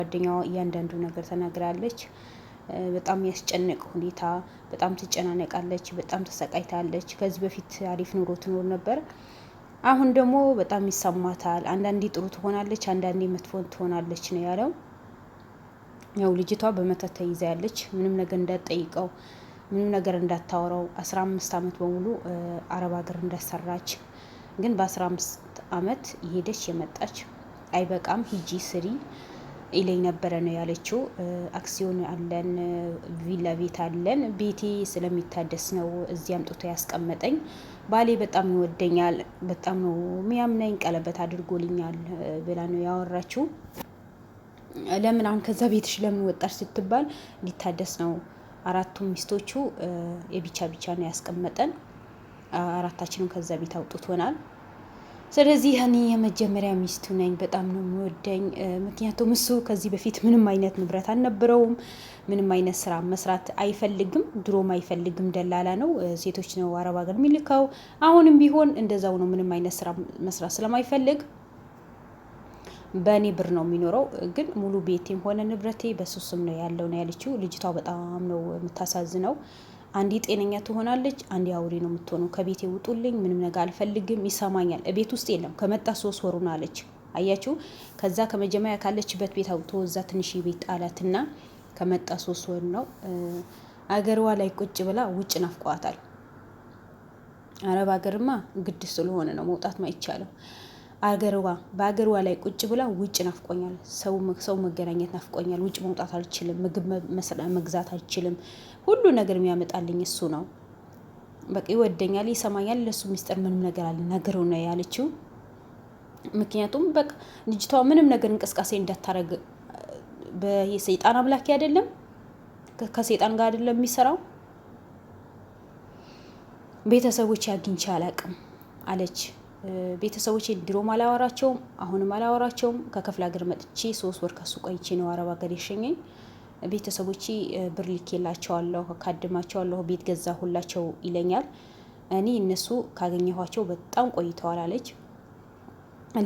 ጓደኛዋ እያንዳንዱ ነገር ተናግራለች። በጣም ያስጨነቅ ሁኔታ፣ በጣም ትጨናነቃለች፣ በጣም ተሰቃይታለች። ከዚህ በፊት አሪፍ ኑሮ ትኖር ነበር። አሁን ደግሞ በጣም ይሰማታል። አንዳንዴ ጥሩ ትሆናለች፣ አንዳንዴ መጥፎ ትሆናለች ነው ያለው። ያው ልጅቷ በመተት ተይዛ ያለች፣ ምንም ነገር እንዳትጠይቀው፣ ምንም ነገር እንዳታወራው 15 አመት በሙሉ አረብ ሀገር እንዳሰራች፣ ግን በ15 አመት የሄደች የመጣች አይበቃም ሂጂ ስሪ ኢለኝ ነበረ ነው ያለችው። አክሲዮን አለን፣ ቪላ ቤት አለን፣ ቤቴ ስለሚታደስ ነው እዚህ አምጥቶ ያስቀመጠኝ። ባሌ በጣም ይወደኛል፣ በጣም ነው የሚያምነኝ፣ ቀለበት አድርጎልኛል ብላ ነው ያወራችው። ለምን አሁን ከዛ ቤትሽ ለምን ወጣሽ ስትባል ሊታደስ ነው፣ አራቱም ሚስቶቹ የብቻ ብቻ ነው ያስቀመጠን፣ አራታችንም ከዛ ቤት አውጥቶናል። ስለዚህ እኔ የመጀመሪያ ሚስቱ ነኝ፣ በጣም ነው የሚወደኝ። ምክንያቱም እሱ ከዚህ በፊት ምንም አይነት ንብረት አልነበረውም፣ ምንም አይነት ስራ መስራት አይፈልግም፣ ድሮም አይፈልግም። ደላላ ነው፣ ሴቶች ነው አረብ ሀገር የሚልከው። አሁንም ቢሆን እንደዛው ነው፣ ምንም አይነት ስራ መስራት ስለማይፈልግ በእኔ ብር ነው የሚኖረው። ግን ሙሉ ቤቴም ሆነ ንብረቴ በሱ ስም ነው ያለው ነው ያለችው። ልጅቷ በጣም ነው የምታሳዝነው። አንዴ ጤነኛ ትሆናለች፣ አንዴ አውሬ ነው የምትሆነው። ከቤቴ ውጡልኝ፣ ምንም ነገር አልፈልግም፣ ይሰማኛል፣ ቤት ውስጥ የለም። ከመጣ 3 ወሩ ነው አለች። አያችሁ፣ ከዛ ከመጀመሪያ ካለችበት ቤት አውጥቶ እዛ ትንሽ ቤት ጣላትና ከመጣ 3 ወር ነው። አገርዋ ላይ ቁጭ ብላ ውጭ ናፍቋታል። አረብ ሀገርማ ግድ ስለሆነ ነው መውጣት ማይቻለው። በአገርዋ ላይ ቁጭ ብላ ውጭ ናፍቆኛል፣ ሰው መገናኘት ናፍቆኛል፣ ውጭ መውጣት አልችልም፣ ምግብ መግዛት አልችልም፣ ሁሉ ነገር የሚያመጣልኝ እሱ ነው። በቃ ይወደኛል፣ ይሰማኛል፣ ለሱ ሚስጥር ምንም ነገር አልነግረው ነው ያለችው። ምክንያቱም በቃ ልጅቷ ምንም ነገር እንቅስቃሴ እንዳታረግ፣ በሰይጣን አምላኪ አይደለም፣ ከሰይጣን ጋር አይደለም የሚሰራው። ቤተሰቦች አግኝቼ አላቅም አለች። ቤተሰቦቼ ድሮም አላወራቸውም፣ አሁንም አላወራቸውም። ከክፍለ ሀገር መጥቼ 3 ወር ከሱ ቆይቼ ነው አረብ ሀገር የሸኘኝ። ቤተሰቦቼ ብር ልኬላቸዋለሁ፣ ካድማቸዋለሁ፣ ቤት ገዛሁላቸው ይለኛል። እኔ እነሱ ካገኘኋቸው በጣም ቆይተዋል አለች።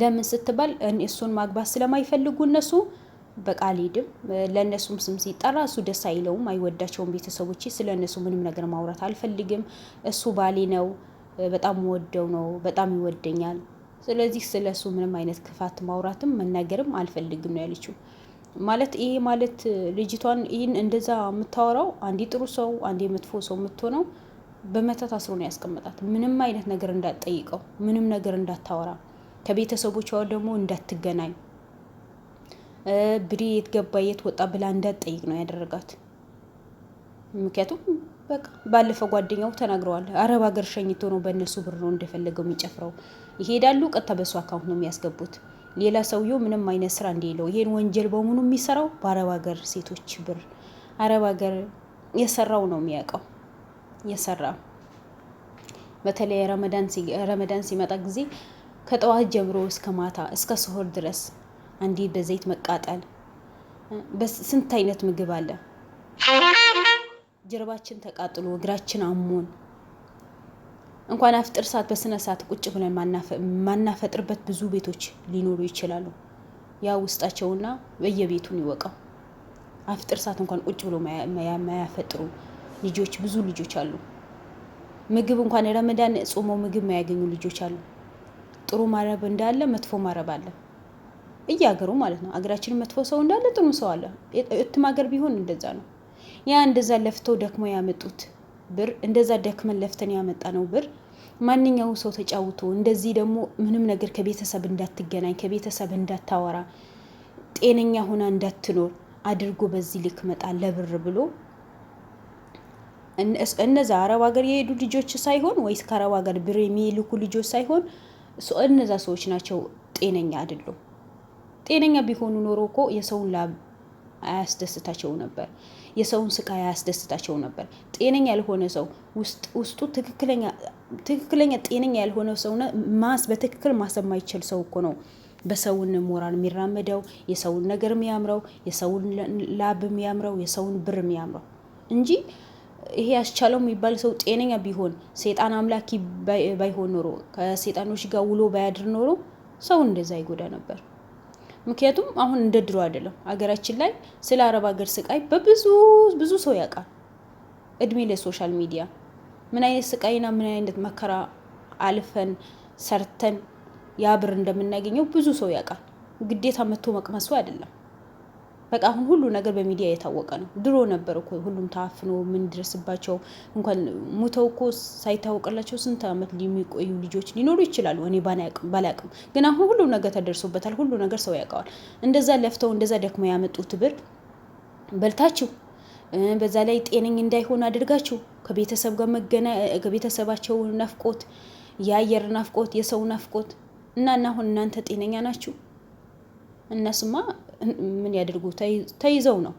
ለምን ስትባል እሱን ማግባት ስለማይፈልጉ እነሱ በቃ አልሄድም። ለእነሱም ስም ሲጠራ እሱ ደስ አይለውም፣ አይወዳቸውም ቤተሰቦቼ። ስለ እነሱ ምንም ነገር ማውራት አልፈልግም። እሱ ባሌ ነው፣ በጣም ወደው ነው፣ በጣም ይወደኛል። ስለዚህ ስለ እሱ ምንም አይነት ክፋት ማውራትም መናገርም አልፈልግም ነው ያለችው። ማለት ይሄ ማለት ልጅቷን ይህን እንደዛ የምታወራው አንዴ ጥሩ ሰው አንዴ መጥፎ ሰው የምትሆነው በመተት አስሮ ነው ያስቀመጣት። ምንም አይነት ነገር እንዳትጠይቀው፣ ምንም ነገር እንዳታወራ፣ ከቤተሰቦቿ ደግሞ እንዳትገናኝ፣ ብሬ የት ገባ የት ወጣ ብላ እንዳትጠይቅ ነው ያደረጋት። ምክንያቱም በቃ ባለፈው ጓደኛው ተናግረዋል። አረብ ሀገር ሸኝቶ ነው በእነሱ ብር ነው እንደፈለገው የሚጨፍረው። ይሄዳሉ፣ ቀጥታ በሱ አካውንት ነው የሚያስገቡት። ሌላ ሰውየው ምንም አይነት ስራ እንደሌለው፣ ይሄን ወንጀል በሙሉ የሚሰራው በአረብ ሀገር ሴቶች ብር፣ አረብ ሀገር የሰራው ነው የሚያውቀው። የሰራ በተለይ ረመዳን ሲመጣ ጊዜ ከጠዋት ጀምሮ እስከ ማታ እስከ ስሆር ድረስ አንዴ በዘይት መቃጠል፣ በስንት አይነት ምግብ አለ። ጀርባችን ተቃጥሎ እግራችን አሞን እንኳን አፍጥር ሰዓት በስነ ሰዓት ቁጭ ብለን ማናፈጥርበት ብዙ ቤቶች ሊኖሩ ይችላሉ። ያ ውስጣቸውና በየቤቱን ይወቀው። አፍጥር ሰዓት እንኳን ቁጭ ብሎ ማያፈጥሩ ልጆች ብዙ ልጆች አሉ። ምግብ እንኳን ረመዳን ጾመው ምግብ ማያገኙ ልጆች አሉ። ጥሩ ማረብ እንዳለ መጥፎ ማረብ አለ፣ እያገሩ ማለት ነው። አገራችን መጥፎ ሰው እንዳለ ጥሩ ሰው አለ። እትማገር ቢሆን እንደዛ ነው። ያ እንደዛ ለፍተው ደክሞ ያመጡት ብር፣ እንደዛ ደክመን ለፍተን ያመጣ ነው ብር ማንኛው ሰው ተጫውቶ እንደዚህ ደግሞ ምንም ነገር ከቤተሰብ እንዳትገናኝ፣ ከቤተሰብ እንዳታወራ፣ ጤነኛ ሆና እንዳትኖር አድርጎ በዚህ ልክ መጣ ለብር ብሎ። እነዛ አረብ ሀገር የሄዱ ልጆች ሳይሆን ወይስ ከአረብ ሀገር ብር የሚልኩ ልጆች ሳይሆን እነዛ ሰዎች ናቸው ጤነኛ አይደሉም። ጤነኛ ቢሆኑ ኖሮ እኮ የሰውን ላብ አያስደስታቸው ነበር፣ የሰውን ስቃይ አያስደስታቸው ነበር። ጤነኛ ያልሆነ ሰው ውስጡ ትክክለኛ ጤነኛ ያልሆነ ሰው በትክክል ማሰብ ማይችል ሰው እኮ ነው በሰውን ሞራል የሚራመደው፣ የሰውን ነገር የሚያምረው፣ የሰውን ላብ የሚያምረው፣ የሰውን ብር የሚያምረው እንጂ ይሄ ያስቻለው የሚባል ሰው ጤነኛ ቢሆን ሰይጣን አምላኪ ባይሆን ኖሮ ከሰይጣኖች ጋር ውሎ ባያድር ኖሮ ሰው እንደዛ ይጎዳ ነበር። ምክንያቱም አሁን እንደ ድሮ አይደለም። አገራችን ላይ ስለ አረብ ሀገር ስቃይ ብዙ ሰው ያውቃል። እድሜ ለሶሻል ሚዲያ ምን አይነት ስቃይና ምን አይነት መከራ አልፈን ሰርተን ያ ብር እንደምናገኘው ብዙ ሰው ያውቃል። ግዴታ መጥቶ መቅመሱ አይደለም። በቃ አሁን ሁሉ ነገር በሚዲያ የታወቀ ነው። ድሮ ነበር እኮ ሁሉም ታፍኖ ምን ድረስባቸው እንኳን ሙተው እኮ ሳይታወቅላቸው ስንት ዓመት የሚቆዩ ልጆች ሊኖሩ ይችላሉ። እኔ ባላቅም ግን አሁን ሁሉ ነገር ተደርሶበታል። ሁሉ ነገር ሰው ያውቀዋል። እንደዛ ለፍተው እንደዛ ደክመው ያመጡት ብር በልታችሁ በዛ ላይ ጤነኝ እንዳይሆን አድርጋችሁ ከቤተሰብ ጋር ከቤተሰባቸው ናፍቆት፣ የአየር ናፍቆት፣ የሰው ናፍቆት እና አሁን እናንተ ጤነኛ ናችሁ? እነሱማ ምን ያደርጉ? ተይዘው ነው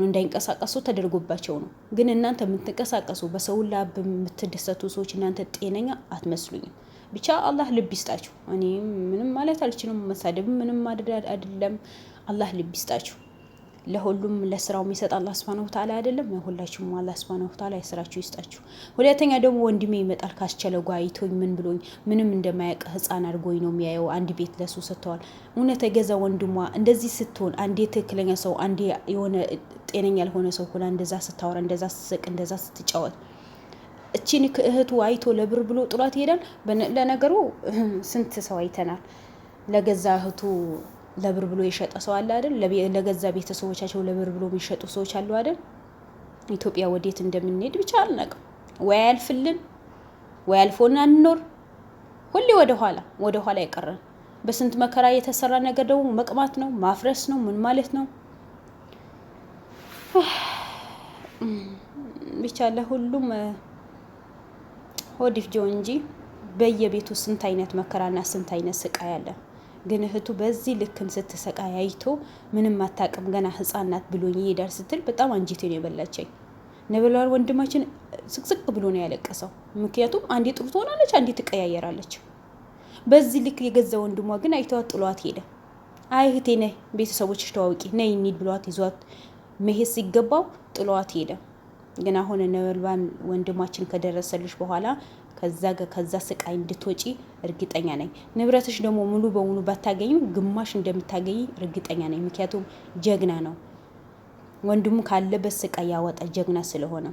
እንዳይንቀሳቀሱ ተደርጎባቸው ነው። ግን እናንተ የምትንቀሳቀሱ በሰው ላብ የምትደሰቱ ሰዎች እናንተ ጤነኛ አትመስሉኝም። ብቻ አላህ ልብ ይስጣችሁ። እኔ ምንም ማለት አልችልም። መሳደብ ምንም አይደለም። አላህ ልብ ይስጣችሁ። ለሁሉም ለስራው የሚሰጥ አላህ Subhanahu Wa Ta'ala አይደለም? ሁላችሁም አላህ Subhanahu Wa Ta'ala የስራችሁ ይስጣችሁ። ሁለተኛ ደግሞ ወንድሜ ይመጣል ካስቸለው ጋር አይቶኝ ምን ብሎኝ ምንም እንደማያውቅ ህፃን አድርጎኝ ነው የሚያየው። አንድ ቤት ለሱ ሰጥተዋል። እውነት የገዛ ወንድሟ እንደዚህ ስትሆን፣ አንዴ ትክክለኛ ሰው አንዴ የሆነ ጤነኛ ያልሆነ ሰው ሁላ እንደዛ ስታወራ፣ እንደዛ ስትስቅ፣ እንደዛ ስትጫወት እቺን እህቱ አይቶ ለብር ብሎ ጥሏት ይሄዳል። ለነገሩ ስንት ሰው አይተናል። ለገዛ እህቱ ለብር ብሎ የሸጠ ሰው አለ አይደል? ለገዛ ቤተሰቦቻቸው ለብር ብሎ የሚሸጡ ሰዎች አሉ አይደል? ኢትዮጵያ ወዴት እንደምንሄድ ብቻ አልነቅም። ወይ አልፍልን ወይ አልፎና እንኖር። ሁሌ ወደ ኋላ ይቀራል። በስንት መከራ የተሰራ ነገር ደግሞ መቅማት ነው፣ ማፍረስ ነው፣ ምን ማለት ነው? ብቻ ለሁሉም ሆዲፍ ጆ እንጂ በየቤቱ ስንት አይነት መከራና ስንት አይነት ስቃይ አለ። ግን እህቱ በዚህ ልክን ስትሰቃይ አይቶ ምንም አታውቅም ገና ህፃን ናት ብሎኝ ይሄዳል ስትል በጣም አንጀቴ ነው የበላቸኝ። ነበልባል ወንድማችን ስቅስቅ ብሎ ነው ያለቀሰው። ምክንያቱም አንዴ ጥሩ ትሆናለች፣ አንዴ ትቀያየራለች። በዚህ ልክ የገዛ ወንድሟ ግን አይተዋት ጥሏት ሄደ። አይ እህቴ ነይ ቤተሰቦችሽ ተዋውቂ ነይ እንሂድ ብሏት ይዟት መሄድ ሲገባው ጥሏት ሄደ። ግን አሁን ነበልባል ወንድማችን ከደረሰልሽ በኋላ ከዛ ስቃይ እንድትወጪ እርግጠኛ ነኝ። ንብረትሽ ደግሞ ሙሉ በሙሉ ባታገኙ ግማሽ እንደምታገኝ እርግጠኛ ነኝ። ምክንያቱም ጀግና ነው። ወንድሙ ካለበት ስቃይ ያወጣ ጀግና ስለሆነ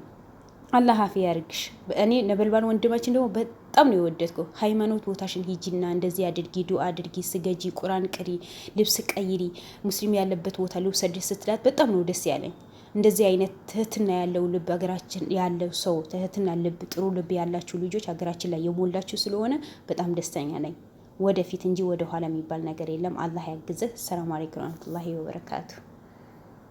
አላህ አፊያ ያርግሽ። እኔ ነበልባል ወንድማችን ደግሞ በጣም ነው የወደድኩ። ሃይማኖት ቦታሽን ሂጂና እንደዚህ አድርጊ፣ ዱአ አድርጊ፣ ስገጂ፣ ቁርአን ቅሪ፣ ልብስ ቀይሪ፣ ሙስሊም ያለበት ቦታ ልውሰድሽ ስትላት በጣም ነው ደስ ያለኝ። እንደዚህ አይነት ትህትና ያለው ልብ ሀገራችን ያለው ሰው ትህትና ልብ፣ ጥሩ ልብ ያላችሁ ልጆች ሀገራችን ላይ የሞላችሁ ስለሆነ በጣም ደስተኛ ነኝ። ወደፊት እንጂ ወደ ኋላ የሚባል ነገር የለም። አላህ ያግዝህ። ሰላም አለይኩም ወራህመቱላሂ ወበረካቱ።